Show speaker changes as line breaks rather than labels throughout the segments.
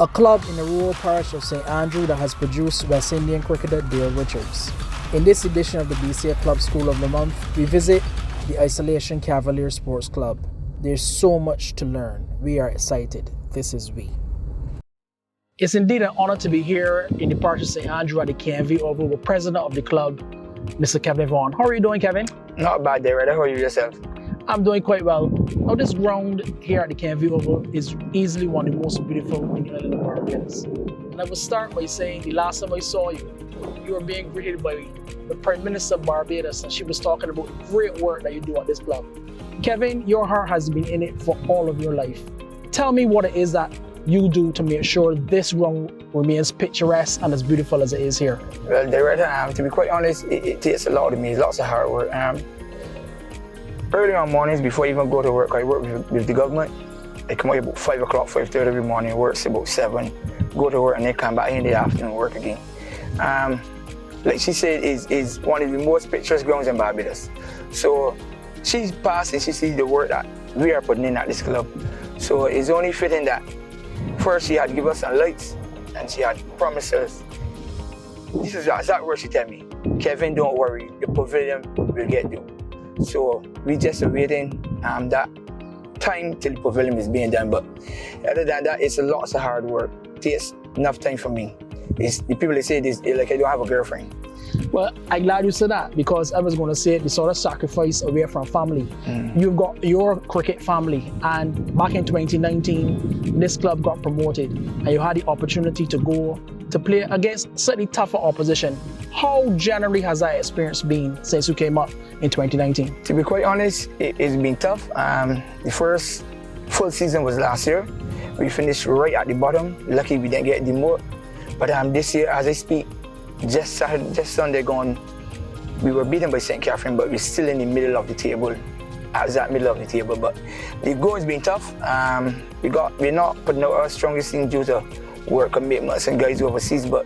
a club in the rural parish of St. Andrew that has produced West Indian cricketer Dale Richards. In this edition of the BCA Club School of the Month, we visit the Isolation Cavaliers Sports Club. There's so much to learn. We are excited. This is we. It's indeed an honor to be here in the parish of St. Andrew at the KMV Oval with President of the club, Mr. Kevin Vaughan. How are you doing, Kevin?
Not bad, Derek. How are you yourself?
I'm doing quite well. Now, this ground here at the KMV Oval is easily one of the most beautiful in the island of Barbados. And I will start by saying the last time I saw you, you were being greeted by the Prime Minister of Barbados, and she was talking about the great work that you do at this club. Kevin, your heart has been in it for all of your life. Tell me what it is that you do to make sure this ground remains picturesque and as beautiful as it is here.
Well, Derek, to be quite honest, it takes a lot of me. It's lots of hard work. Early on mornings, before I even go to work, I work with the government. I come out about 5 o'clock, 5:30 every morning, work till about 7, go to work, and then come back in the afternoon, work again. Like she said, is one of the most picturesque grounds in Barbados. So she's passed and she sees the work that we are putting in at this club. So it's only fitting that first she had to give us some lights and she had promised us. This is exactly what she told me. Kevin, don't worry, the pavilion will get you. So we just awaiting that time till the pavilion is being done. But other than that, it's lots of hard work. It takes enough time for me. The people that say this, like I don't have a girlfriend.
Well, I'm glad you said that, because I was going to say the sort of sacrifice away from family. You've got your cricket family, and back in 2019, this club got promoted, and you had the opportunity to go to play against slightly tougher opposition. How generally has that experience been since you came up in 2019?
To be quite honest, it's been tough. The first full season was last year. We finished right at the bottom. Lucky we didn't get demoted. But this year, as I speak, just Sunday gone, we were beaten by St. Catherine, but we're still in the middle of the table. Exact middle of the table. But the going's been tough. We're not putting out our strongest team due to work commitments and guys overseas, but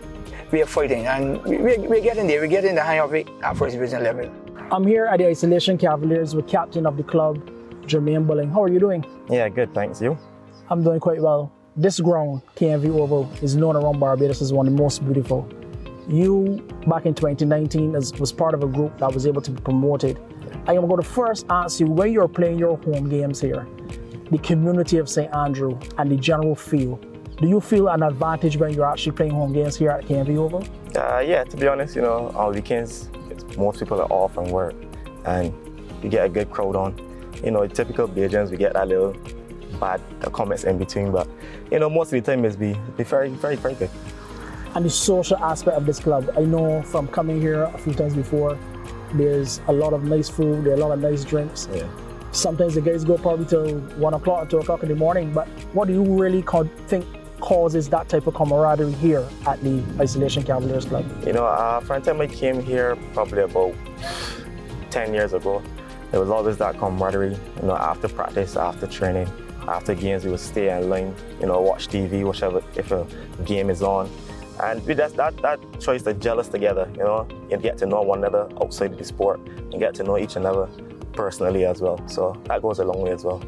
we are fighting and we're getting there. We're getting the hang of it at first division level.
I'm here at the Isolation Cavaliers with captain of the club, Jermaine Bulling. How are you doing?
Yeah, good, thanks. You?
I'm doing quite well. This ground, KMV Oval, is known around Barbados as one of the most beautiful. You, back in 2019, was part of a group that was able to be promoted. I am going to first ask you, when you're playing your home games here, the community of St. Andrew and the general feel, do you feel an advantage when you're actually playing home games here at KMV Oval?
Yeah, to be honest, on weekends, most people are off from work and you get a good crowd on. Typical Bajans, we get that little bad comments in between, but most of the time it's be very, very, very good.
And the social aspect of this club, I know from coming here a few times before, there's a lot of nice food, there are a lot of nice drinks.
Yeah.
Sometimes the guys go probably till 1 o'clock or 2 o'clock in the morning, but what do you really think causes that type of camaraderie here at the Isolation Cavaliers Club?
From the time I came here, probably about 10 years ago, there was always that camaraderie. After practice, after training, after games, we would stay in line, watch TV, whichever, if a game is on. And we just that choice to gel us together, and get to know one another outside of the sport and get to know each another personally as well. So that goes a long way as well.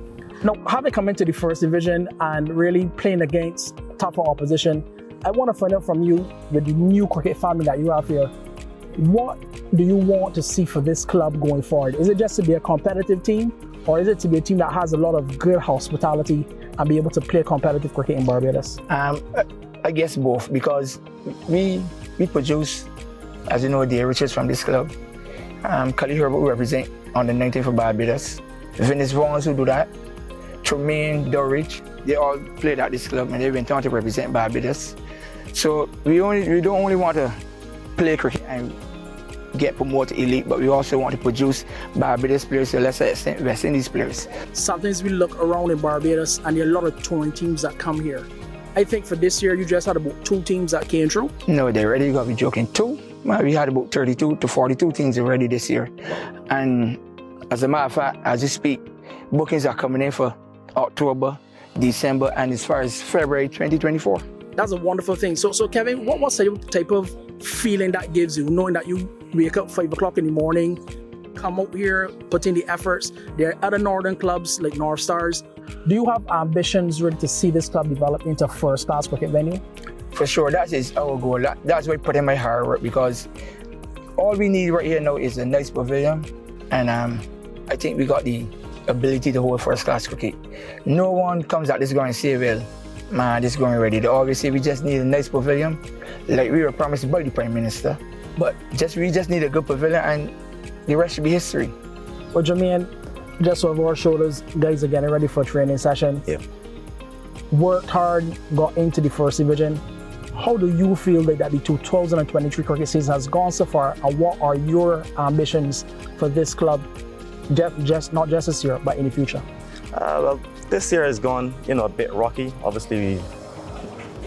Now, having come into the first division and really playing against tougher opposition, I want to find out from you, with the new cricket family that you have here, what do you want to see for this club going forward? Is it just to be a competitive team, or is it to be a team that has a lot of good hospitality and be able to play competitive cricket in Barbados?
I guess both, because we produce, as you know, Dale Richards from this club. Kali Herbert, who represent on the 19th for Barbados. Vince Vaughn, who do that. Tremaine, Dorridge, they all played at this club and they went on to represent Barbados. So we don't only want to play cricket and get promoted elite, but we also want to produce Barbados players, to a lesser extent West Indies players. Sometimes we look around in Barbados and there are a lot of touring teams that come here. I think for this year you just had about 2 teams that came through. No, they're already got to be joking. 2? Well, we had about 32 to 42 teams already this year. And as a matter of fact, as you speak, bookings are coming in for October, December, and as far as February 2024. That's a wonderful thing. So Kevin, what's the type of feeling that gives you, knowing that you wake up 5 o'clock in the morning, come out here, put in the efforts? There are other northern clubs like North Stars
Do you have ambitions really to see this club develop into a first-class cricket venue?
For sure, that is our goal. That's why I put in my hard work, because all we need right here now is a nice pavilion, and I think we got the ability to hold first-class cricket. No one comes at this ground and say, well, man, this ground ready. They always say we just need a nice pavilion, like we were promised by the Prime Minister. But we just need a good pavilion, and the rest should be history.
Well, Jermaine, just over our shoulders, guys are getting ready for a training session.
Yeah.
Worked hard, got into the first division. How do you feel that the 2023 cricket season has gone so far, and what are your ambitions for this club, just not just this year, but in the future?
Well, this year has gone, a bit rocky. Obviously,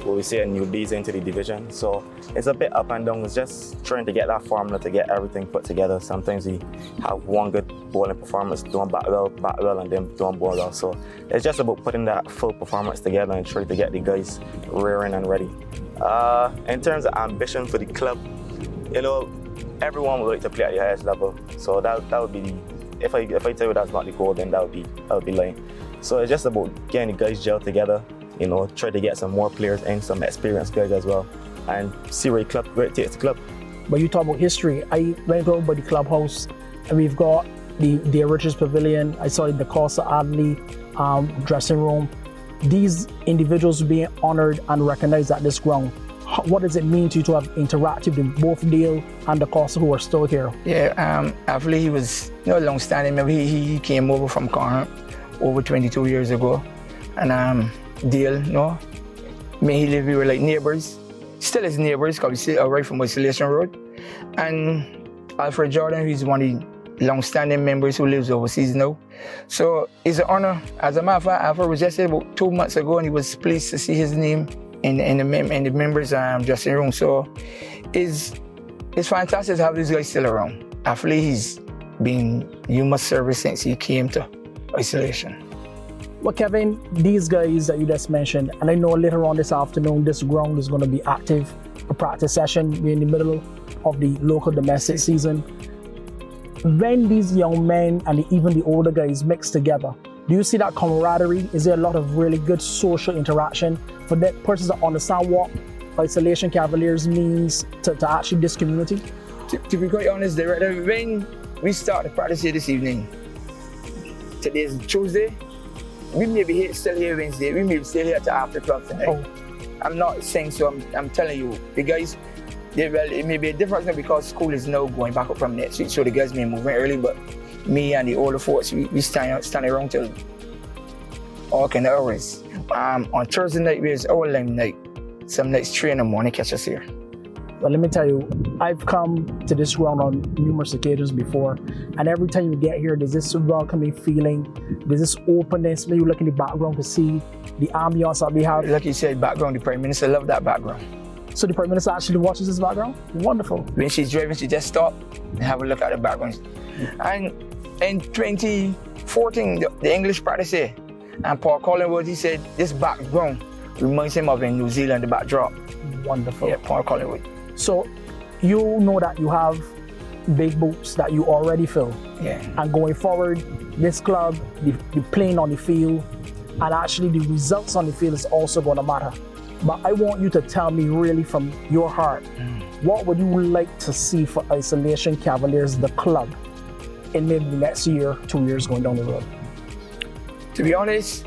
we see a newbies into the division, so it's a bit up and down. It's just trying to get that formula to get everything put together. Sometimes we have one good bowling performance, doing bat well, and then doing ball well. So it's just about putting that full performance together and trying to get the guys rearing and ready. In terms of ambition for the club, everyone would like to play at the highest level. So that would be, if I tell you that's not the goal, then that would be lying. So it's just about getting the guys gel together. Try to get some more players and some experienced guys as well, and see where it takes the club.
But you talk about history. I went over by the clubhouse, and we've got the Richards Pavilion. I saw the Costa Adley dressing room. These individuals being honored and recognized at this ground. What does it mean to you to have interacted with both Dale and the Costa who are still here?
Yeah, actually he was long-standing. Maybe he came over from Cornwall over 22 years ago, and Dale, me he live, we were like neighbors, still as neighbors, because we still right from Isolation Road. And Alfred Jordan, he's one of the long-standing members who lives overseas now. So it's an honor. As a matter of fact, Alfred was just here about 2 months ago, and he was pleased to see his name in the members' dressing room. So it's fantastic to have these guys still around. Actually, he's been human service since he came to Isolation.
Well, Kevin, these guys that you just mentioned, and I know later on this afternoon, this ground is going to be active. A practice session. We're in the middle of the local domestic season. When these young men and even the older guys mix together, do you see that camaraderie? Is there a lot of really good social interaction for that persons that understand what Isolation Cavaliers means to actually this community?
To be quite honest, when we start the practice here this evening, today's Tuesday, we may be still here Wednesday, we may be still here till after 12 tonight.
Oh.
I'm not saying so, I'm telling you, the guys, it may be a difference now because school is now going back up from next week, so the guys may move in early, but me and the older folks, we stand around till all kind of hours. On Thursday night, it's our lime night. Some nights 3 in the morning, catch us here.
But let me tell you, I've come to this ground on numerous occasions before, and every time you get here, there's this welcoming feeling, there's this openness. Maybe you look in the background to see the ambiance that we have.
Like you said, background, the Prime Minister love that background.
So the Prime Minister actually watches this background? Wonderful.
When she's driving, she just stop and have a look at the background. And in 2014, the English practice here, and Paul Collingwood, he said this background reminds him of in New Zealand, the backdrop.
Wonderful.
Yeah, Paul Collingwood.
So you know that you have big boots that you already fill.
Yeah.
And going forward, this club, the playing on the field, and actually the results on the field is also going to matter. But I want you to tell me really from your heart, what would you like to see for Isolation Cavaliers, the club, in maybe the next year, 2 years going down the road?
To be honest,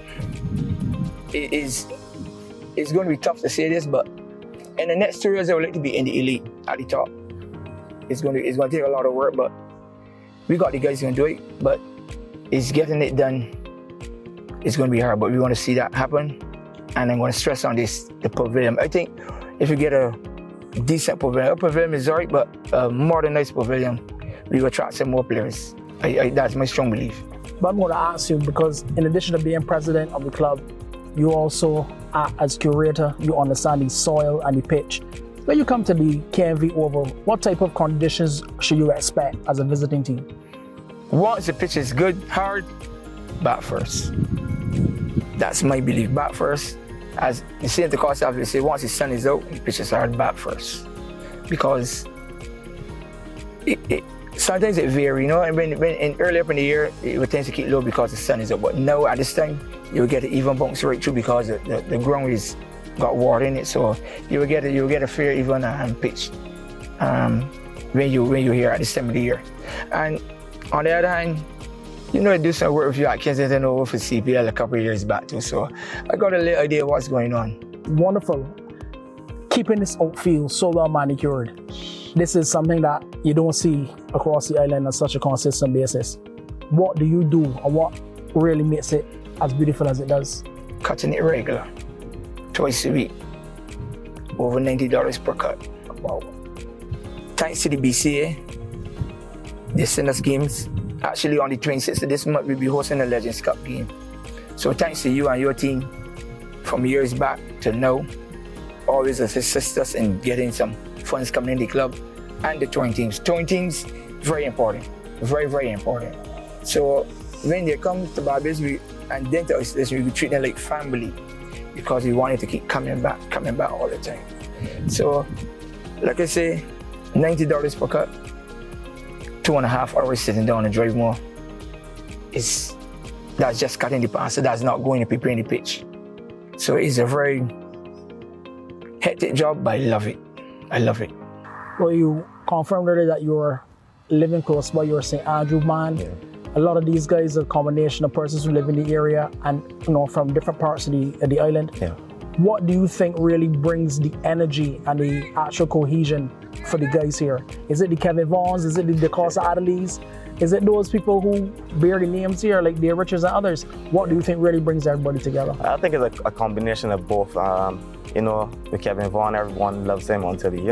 it's going to be tough to say this, but in the next 2 years, I would like to be in the elite at the top. It's going to take a lot of work, but we got the guys who can do it. But it's getting it done. It's going to be hard, but we want to see that happen. And I'm going to stress on this, the pavilion. I think if you get a decent pavilion, a pavilion is alright, but a more than nice pavilion, we will attract some more players. That's my strong belief.
But I'm going to ask you, because in addition to being president of the club, you also act as curator, you understand the soil and the pitch. When you come to the KMV Oval, what type of conditions should you expect as a visiting team?
Once the pitch is good, hard, bat first. That's my belief, bat first. As the same to cost they say, once the sun is out, the pitch is hard, bat first. Because sometimes it varies, and when early up in the year, it tends to keep low because the sun is up. But now at this time, you'll get an even bounce right through because the ground is got water in it. So you will get a fair even pitch when you here at this time of the year. And on the other hand, you know, I do some work with you at Kensington over for CPL a couple of years back too. So I got a little idea what's going on.
Wonderful. Keeping this outfield so well manicured. This is something that you don't see across the island on such a consistent basis. What do you do, or what really makes it as beautiful as it does?
Cutting it regular, twice a week, over $90 per cut.
Wow.
Thanks to the BCA, they send us games. Actually, on the 26th of this month, we'll be hosting a Legends Cup game. So thanks to you and your team, from years back to now, always assist us in getting some funds coming in the club and the touring teams. Touring teams, very important, very, very important. So when they come to Barbados, and then to us, we treat them like family because we wanted to keep coming back all the time. So, like I say, $90 per cut, 2.5 hours sitting down and drive more. That's just cutting the pass, so that's not going to preparing the pitch. So it's a very hectic job, but I love it. I love it.
Well, you confirmed earlier that you're living close by your St. Andrew man.
Yeah.
A lot of these guys are a combination of persons who live in the area and from different parts of the island.
Yeah.
What do you think really brings the energy and the actual cohesion for the guys here? Is it the Kevin Vaughns? Is it the DeCosta Adeleys? Is it those people who bear the names here, like the Richards and others? What do you think really brings everybody together?
I think it's a combination of both. With Kevin Vaughn, everyone loves him until he,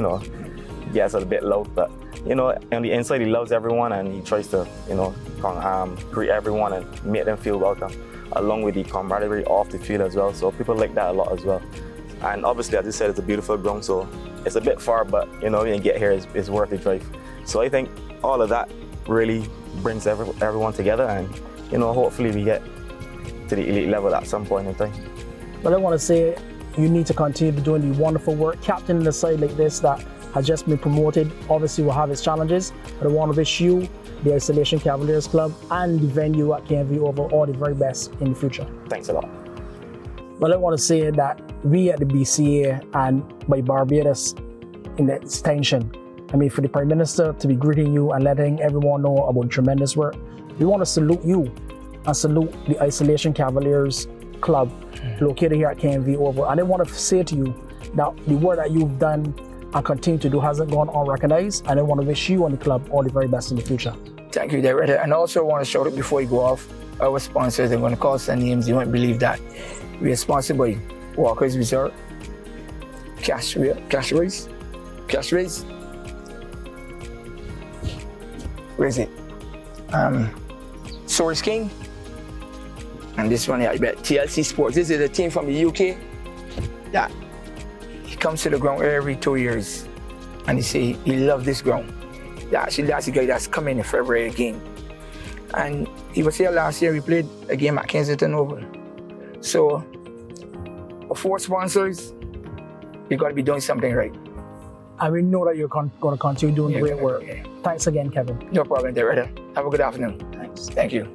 gets a bit loud. But, on the inside, he loves everyone and he tries to, greet everyone and make them feel welcome, along with the camaraderie off the field as well. So people like that a lot as well. And obviously, as I said, it's a beautiful ground, so it's a bit far, but, when you get here, it's worth the drive. So I think all of that really brings everyone together and, hopefully we get to the elite level at some point in time.
But I want to say you need to continue doing the wonderful work. Captaining a side like this that has just been promoted obviously will have its challenges, but I want to wish you, the Isolation Cavaliers Club, and the venue at KMV over all the very best in the future.
Thanks a lot.
Well, I want to say that we at the BCA and by Barbados in the extension, for the Prime Minister to be greeting you and letting everyone know about tremendous work, we want to salute you and salute the Isolation Cavaliers Club located here at KMV Oval. And I want to say to you that the work that you've done and continue to do hasn't gone unrecognized, and I want to wish you and the club all the very best in the future.
Thank you, Director. And I also want to shout out before you go off, our sponsors. I'm going to call some names. You won't believe that. We are sponsored by Walker's Resort, Cashways. Where is it? Source King. And this one here, I bet TLC Sports. This is a team from the UK that he comes to the ground every 2 years. And he say he loves this ground. Actually, that's the guy that's coming in February again. And he was here last year. We played a game at Kensington Oval. So, for sponsors, you got to be doing something right.
And we know that you're going to continue doing great work.
Yeah.
Thanks again, Kevin.
No problem, Director. Have a good afternoon.
Thanks.
Thank you.